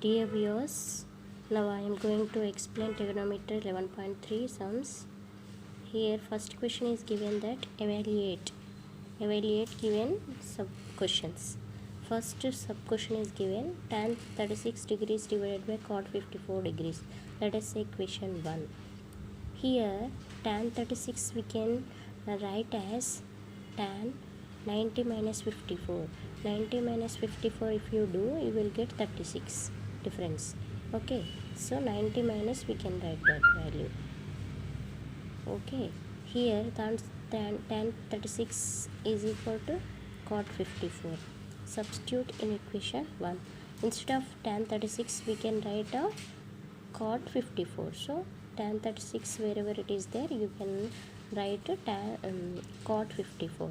Dear viewers, now I am going to explain trigonometry 11.3 sums. Here first question is given that evaluate given sub questions. First sub question is given tan 36 degrees divided by cot 54 degrees. Let us say question 1. Here tan 36 we can write as tan 90 minus 54. 90 minus 54 if you do, you will get 36 difference. Okay, so 90 minus we can write that value. Okay, here tan 36 is equal to cot 54. Substitute in equation 1. Instead of tan 36 we can write a cot 54. So tan 36 wherever it is there you can write a cot 54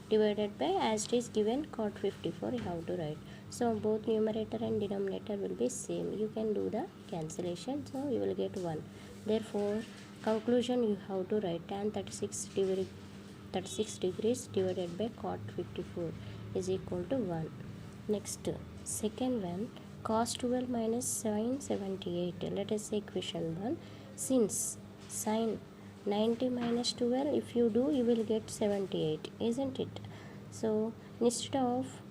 divided by, as it is given, cot 54 you have to write. So both numerator and denominator will be same. You can do the cancellation, so you will get 1. Therefore conclusion you have to write tan 36 degrees divided by cot 54 is equal to 1. Next, second one, cos 12 minus sin 78. Let us say equation 1. Since sin 90 minus 12, if you do, you will get 78, isn't it? So instead of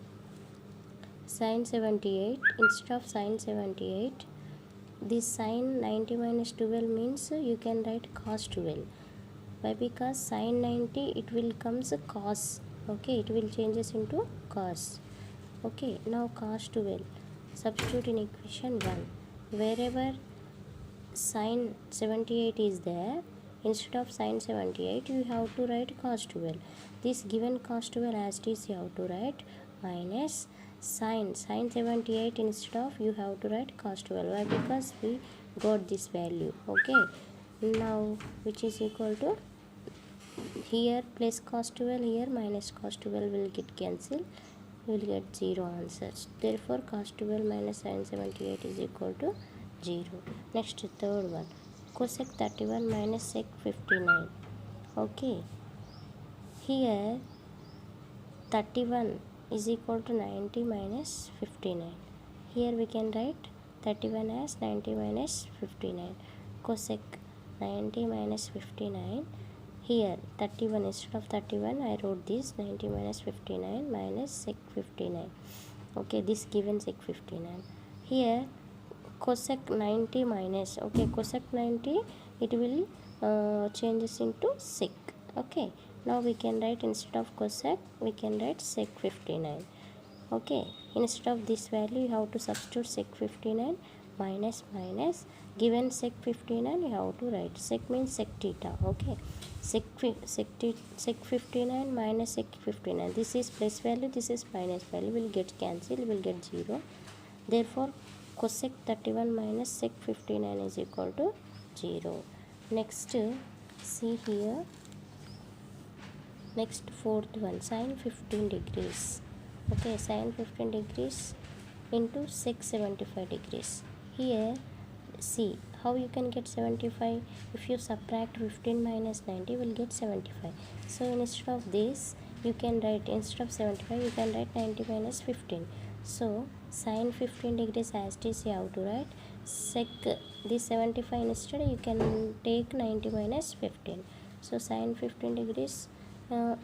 sin 78, this sin 90 minus 12 means you can write cos 12. Why? Because sin 90 it will comes cos. Okay, it will changes into cos. Okay, now cos 12. Substitute in equation 1. Wherever sin 78 is there, instead of sin 78 you have to write cos 12. This given cos 12 as it is you have to write minus sin 78 instead of you have to write cos 12. Why? Because we got this value. Okay, now which is equal to, here plus cos 12, here minus cos 12 will get cancelled. You will get 0 answers. Therefore cos 12 minus sin 78 is equal to 0. Next, third one, cosec 31 minus sec 59. Okay, here 31 is equal to 90 minus 59. Here we can write 31 as 90 minus 59. Cosec 90 minus 59. Here 31, instead of 31 I wrote this 90 minus 59 minus sec 59. Okay, this given sec 59. Here cosec 90 minus, okay, cosec 90 it will changes into sec. Okay, now we can write, instead of cosec we can write sec 59. Okay, instead of this value you have to substitute sec 59 minus given sec 59 you have to write sec means sec theta. Okay, sec 59 minus sec 59, this is plus value, this is minus value, will get cancelled, will get 0. Therefore cosec 31 minus sec 59 is equal to 0. Next, see here, next fourth one, sin 15 degrees. Okay, sin 15 degrees into sec 75 degrees. Here see how you can get 75. If you subtract 15 minus 90 you will get 75. So instead of this you can write, instead of 75 you can write 90 minus 15. So sin 15 degrees as it is you have to write sec this 75, instead you can take 90 minus 15. So sin 15 degrees,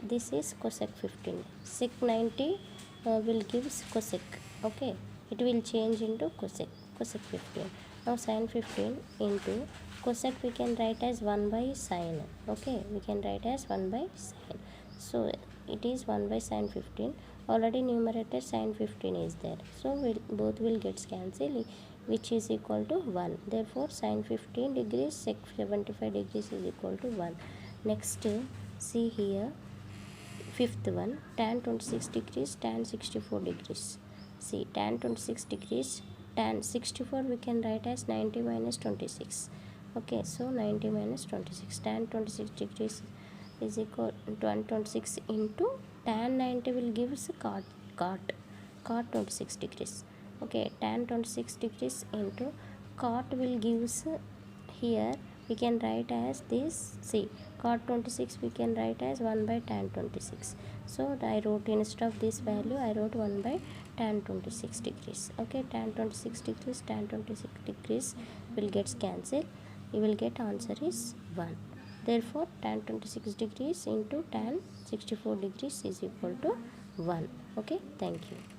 this is cosec 15. Sec 90 will give cosec. Okay, it will change into cosec 15. Now sin 15 into cosec we can write as 1 by sin. Okay, we can write as 1 by sin. So it is 1 by sin 15. Already numerator sin 15 is there. So both will get cancelled, which is equal to 1. Therefore sin 15 degrees sec 75 degrees is equal to 1. Next, see here, fifth one, tan 26 degrees tan 64 degrees. See, tan 26 degrees tan 64 we can write as 90 minus 26. Okay, so 90 minus 26, tan 26 degrees is equal to 26 into tan 90 will give us cot 26 degrees. Okay, tan 26 degrees into cot will give us, here we can write as this. See, cot 26 we can write as 1 by tan 26. So I wrote, instead of this value I wrote 1 by tan 26 degrees. Okay, tan 26 degrees, tan 26 degrees will get cancelled. You will get answer is 1. Therefore tan 26 degrees into tan 64 degrees is equal to 1. Okay, thank you.